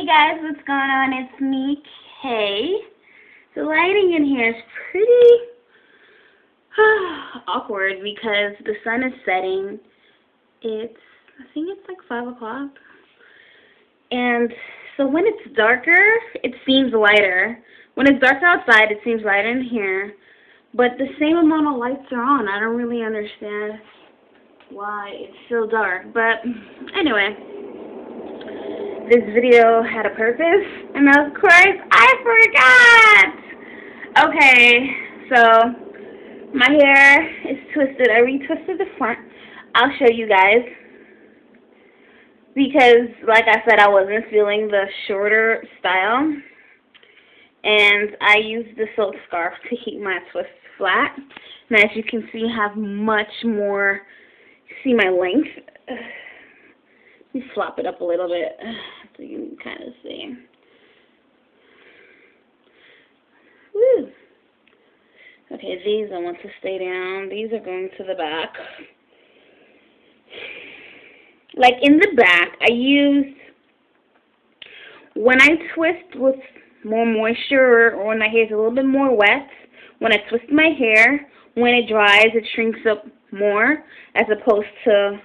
Hey guys, what's going on? It's me, Kay. The lighting in here is pretty awkward because the sun is setting. I think it's like 5 o'clock. And so when it's darker, it seems lighter. When it's dark outside, it seems lighter in here. But the same amount of lights are on. I don't really understand why it's so dark. But anyway, this video had a purpose, and of course, I forgot! Okay, so my hair is twisted. I retwisted the front. I'll show you guys. Because, like I said, I wasn't feeling the shorter style. And I used the silk scarf to keep my twist flat. And as you can see, I have much more, see my length. Let me flop it up a little bit so you can kind of see. Woo. Okay, these I want to stay down. These are going to the back. Like in the back, I used, when I twist with more moisture or when my hair is a little bit more wet, when I twist my hair, when it dries, it shrinks up more as opposed to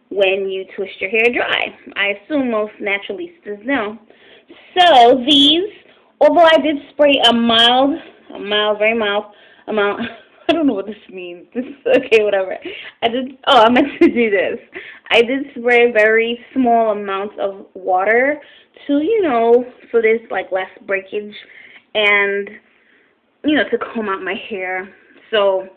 when you twist your hair dry. I assume most naturalistas know. So these, although I did spray a very mild amount, I don't know what this means. Okay, whatever. I meant to do this. I did spray very small amounts of water to, so there's like less breakage and, to comb out my hair. So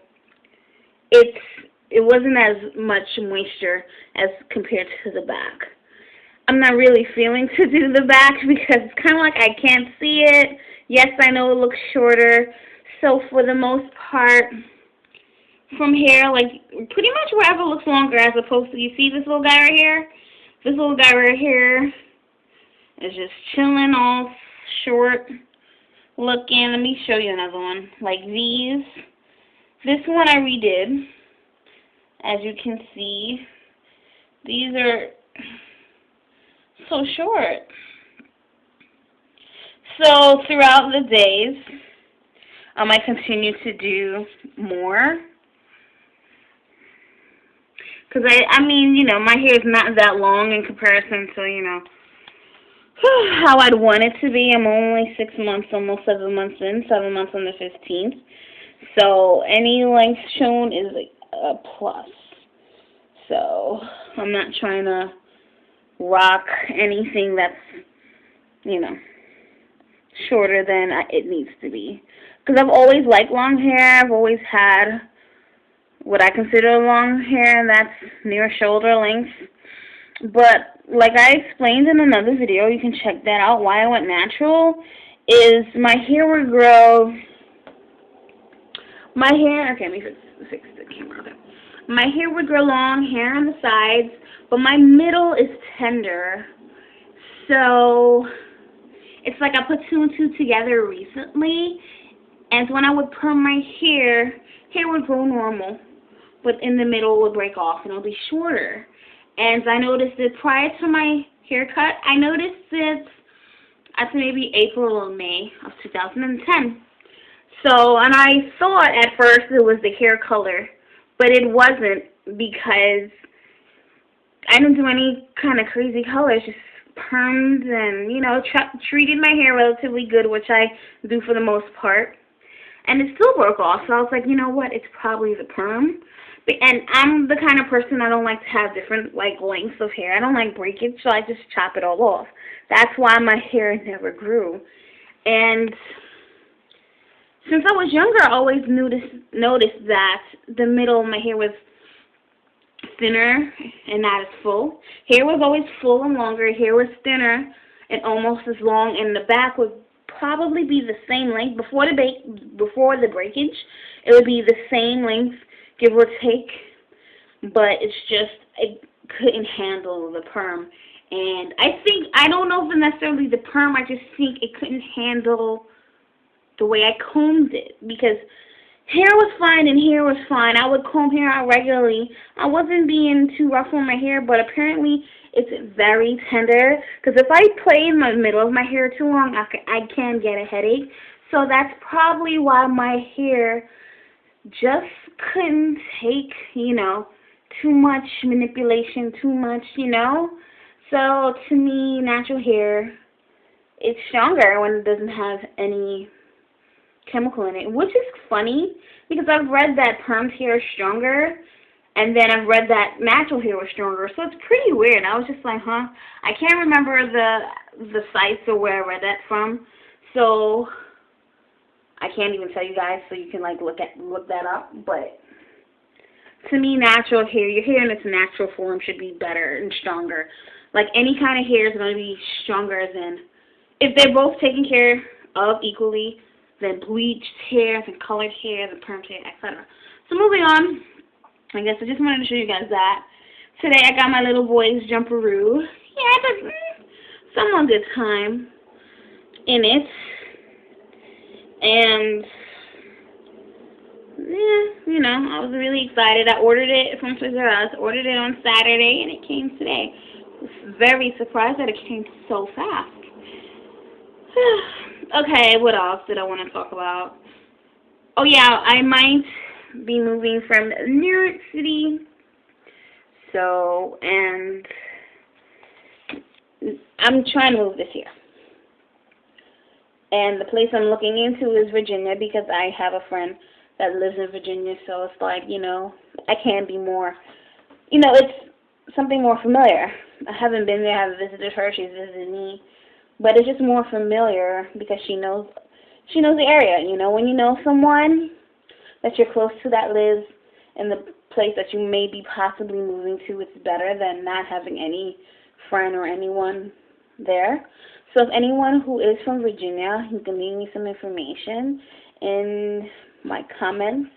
it wasn't as much moisture as compared to the back. I'm not really feeling to do the back because it's kind of like I can't see it. Yes, I know it looks shorter. So for the most part, from here, like pretty much wherever looks longer as opposed to, you see this little guy right here? This little guy right here is just chilling all short looking. Let me show you another one. Like these. This one I redid. As you can see, these are so short. So throughout the days, I might continue to do more. Because, I mean, my hair is not that long in comparison to, how I'd want it to be. I'm only 6 months, almost 7 months in, 7 months on the 15th. So any length shown is a plus. So I'm not trying to rock anything that's, shorter than it needs to be. Because I've always liked long hair. I've always had what I consider long hair, and that's near shoulder length. But like I explained in another video, you can check that out, why I went natural, is my hair would grow, okay, let me fix the camera. Okay. My hair would grow long, hair on the sides, but my middle is tender. So it's like I put 2 and 2 together recently, and when I would perm my hair would grow normal, but in the middle it would break off and it'll be shorter. And I noticed it prior to my haircut. I noticed it, I think maybe April or May of 2010. So, and I thought at first it was the hair color, but it wasn't, because I didn't do any kind of crazy colors, just permed and, treated my hair relatively good, which I do for the most part. And it still broke off, so I was like, you know what, it's probably the perm. And I'm the kind of person, I don't like to have different, lengths of hair. I don't like breakage, so I just chop it all off. That's why my hair never grew. And since I was younger, I always noticed that the middle of my hair was thinner and not as full. Hair was always full and longer. Hair was thinner and almost as long, and the back would probably be the same length. Before the breakage, it would be the same length, give or take, but it's just, it couldn't handle the perm. And I don't know if it's necessarily the perm, I just think it couldn't handle the way I combed it, because hair was fine and hair was fine. I would comb hair out regularly. I wasn't being too rough on my hair, but apparently it's very tender. Because if I play in the middle of my hair too long, I can get a headache. So that's probably why my hair just couldn't take, too much manipulation, too much, So to me, natural hair, it's stronger when it doesn't have any chemical in it, which is funny because I've read that permed hair is stronger, and then I've read that natural hair was stronger, so it's pretty weird. I was just like, huh? I can't remember the sites or where I read that from, so I can't even tell you guys, so you can look that up. But to me, natural hair, your hair in its natural form should be better and stronger. Like any kind of hair is going to be stronger than if they're both taken care of equally. Then bleached hair, then colored hair, then permed hair, etc. So moving on, I guess I just wanted to show you guys that. Today I got my little boy's jumperoo. Yeah, I had some good time in it. And, yeah, I was really excited. I ordered it from Teezer. I ordered it on Saturday, and it came today. I was very surprised that it came so fast. Okay, what else did I want to talk about? Oh, yeah, I might be moving from New York City. So, and I'm trying to move this year. And the place I'm looking into is Virginia because I have a friend that lives in Virginia. So it's like, I can be more, it's something more familiar. I haven't been there. I haven't visited her. She's visited me. But it's just more familiar because she knows the area. When you know someone that you're close to that lives in the place that you may be possibly moving to, it's better than not having any friend or anyone there. So if anyone who is from Virginia, you can leave me some information in my comments.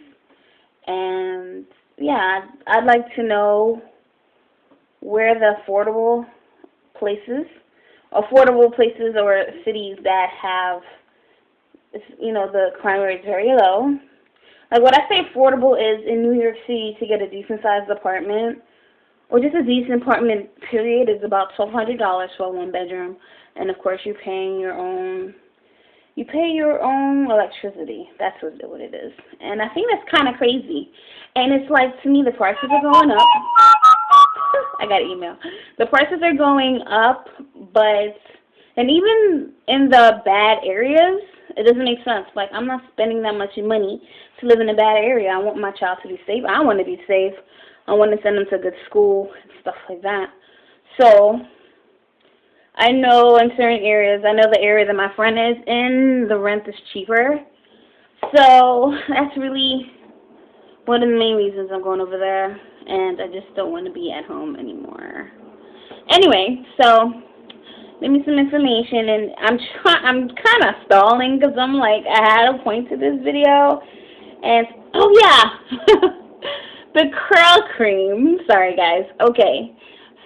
And yeah, I'd like to know where the affordable places or cities that have, the crime rate is very low. Like, what I say affordable is in New York City to get a decent-sized apartment, or just a decent apartment, period, is about $1,200 for a one-bedroom. And, of course, you pay your own electricity. That's what it is. And I think that's kind of crazy. And it's like, to me, the prices are going up. I got an email. The prices are going up, and even in the bad areas, it doesn't make sense. Like, I'm not spending that much money to live in a bad area. I want my child to be safe. I want to be safe. I want to send them to a good school and stuff like that. So, I know in certain areas, I know the area that my friend is in, the rent is cheaper. So, that's really one of the main reasons I'm going over there. And I just don't want to be at home anymore. Anyway, so give me some information, and I'm kind of stalling because I'm like, I had a point to this video, and oh yeah, the curl cream. Sorry guys. Okay,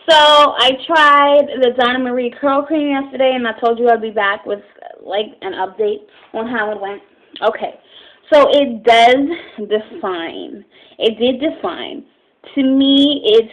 so I tried the Donna Marie curl cream yesterday, and I told you I'd be back with an update on how it went. Okay, so it does define. It did define. To me, it's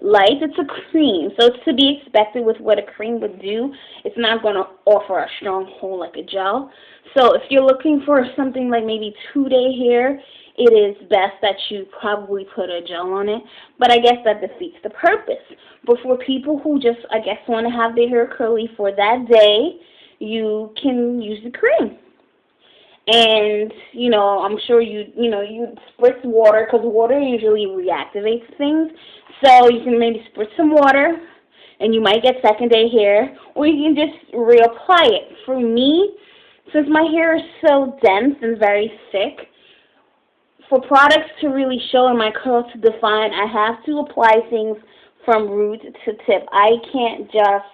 light. It's a cream, so it's to be expected with what a cream would do. It's not going to offer a strong hold like a gel. So if you're looking for something like maybe 2-day hair, it is best that you probably put a gel on it. But I guess that defeats the purpose. But for people who just, I guess, want to have their hair curly for that day, you can use the cream. And, I'm sure you spritz water, because water usually reactivates things. So you can maybe spritz some water, and you might get second-day hair, or you can just reapply it. For me, since my hair is so dense and very thick, for products to really show and my curls to define, I have to apply things from root to tip. I can't just,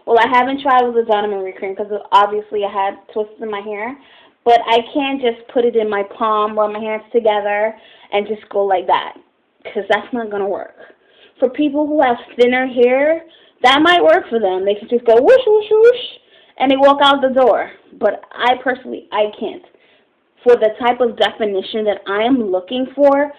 I haven't tried with the Donna Marie cream, because obviously I had twists in my hair. But I can't just put it in my palm, rub my hands together, and just go like that, because that's not going to work. For people who have thinner hair, that might work for them. They can just go whoosh, whoosh, whoosh, and they walk out the door. But I personally, I can't. for the type of definition that I am looking for,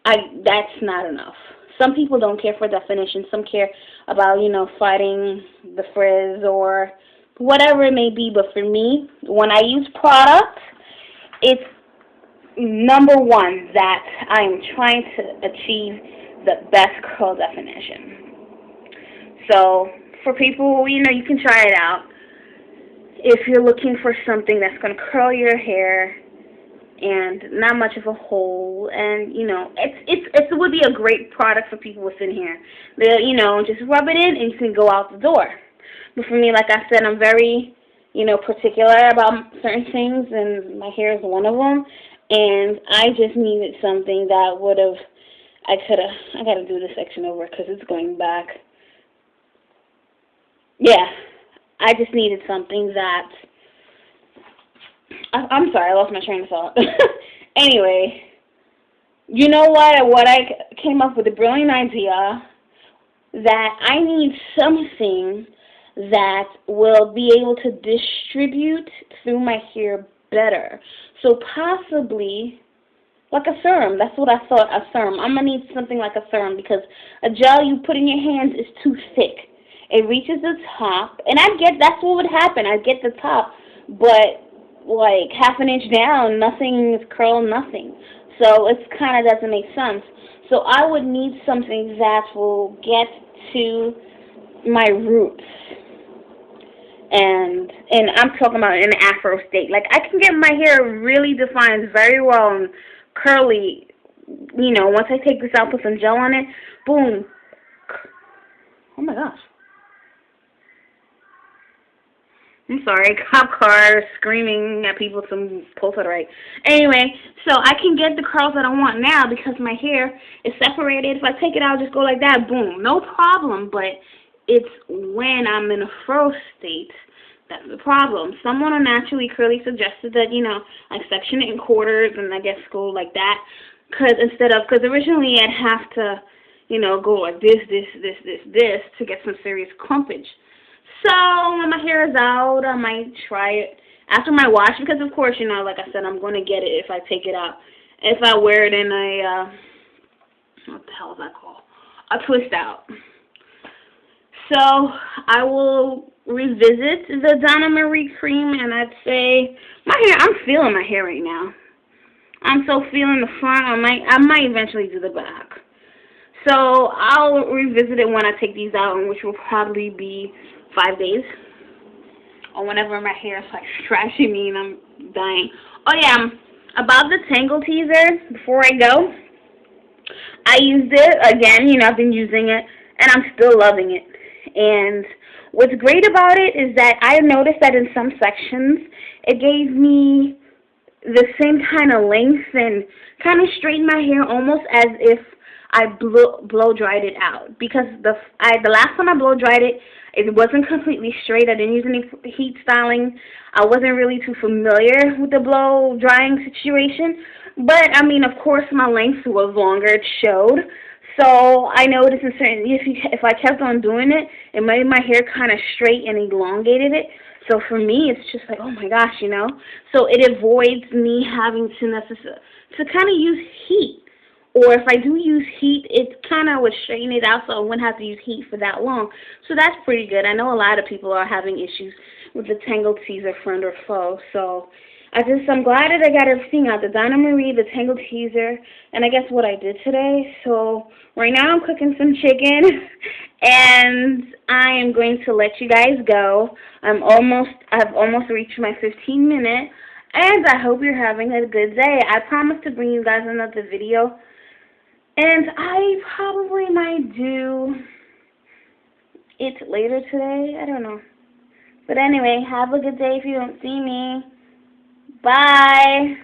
that's not enough. Some people don't care for definition. Some care about, fighting the frizz or whatever it may be. But for me, when I use products, it's number one that I am trying to achieve the best curl definition. So for people, you can try it out. If you're looking for something that's going to curl your hair and not much of a hole, and it would be a great product for people within here. They'll just rub it in and you can go out the door. But for me, like I said, I'm very particular about certain things, and my hair is one of them. And I just needed something that would have, I got to do this section over because it's going back. Yeah, I just needed something that, I'm sorry, I lost my train of thought. Anyway, you know what I came up with a brilliant idea, that I need something that will be able to distribute through my hair better. So possibly like a serum. That's what I thought, a serum. I'm going to need something like a serum because a gel you put in your hands is too thick. It reaches the top, and that's what would happen. I'd get the top, but like half an inch down, nothing is curled, nothing. So it kind of doesn't make sense. So I would need something that will get to my roots. And I'm talking about in an afro state. Like, I can get my hair really defined very well and curly, once I take this out, put some gel on it, boom. Oh my gosh. I'm sorry, cop car screaming at people to pull to the right. Anyway, so I can get the curls that I want now because my hair is separated. If I take it out, just go like that, boom, no problem. But it's when I'm in a fro state that's the problem. Someone on Naturally Curly suggested that, I section it in quarters and I guess go like that. Because originally I'd have to, go like this to get some serious clumpage. So when my hair is out, I might try it after my wash because, of course, like I said, I'm going to get it if I take it out. If I wear it in a, what the hell is that called? A twist out. So I will revisit the Donna Marie cream, and I'd say I'm feeling my hair right now. I'm so feeling the front. I might eventually do the back. So I'll revisit it when I take these out, which will probably be 5 days, or whenever my hair is like trashing me and I'm dying. Oh yeah, about the Tangle Teezer, before I go, I used it again. I've been using it, and I'm still loving it. And what's great about it is that I noticed that in some sections, it gave me the same kind of length and kind of straightened my hair almost as if I blow dried it out. Because the last time I blow dried it, it wasn't completely straight. I didn't use any heat styling. I wasn't really too familiar with the blow drying situation. But, of course, my length was longer. It showed. So I noticed if I kept on doing it, it made my hair kind of straight and elongated it. So for me, it's just like, oh my gosh, So it avoids me having to kind of use heat. Or if I do use heat, it kind of would straighten it out so I wouldn't have to use heat for that long. So that's pretty good. I know a lot of people are having issues with the Tangle Teezer friend or foe. So I'm glad that I got everything out. The Donna Marie, the Tangle Teezer, and I guess what I did today. So right now I'm cooking some chicken, and I am going to let you guys go. I've almost reached my 15-minute, and I hope you're having a good day. I promise to bring you guys another video, and I probably might do it later today. I don't know. But anyway, have a good day if you don't see me. Bye.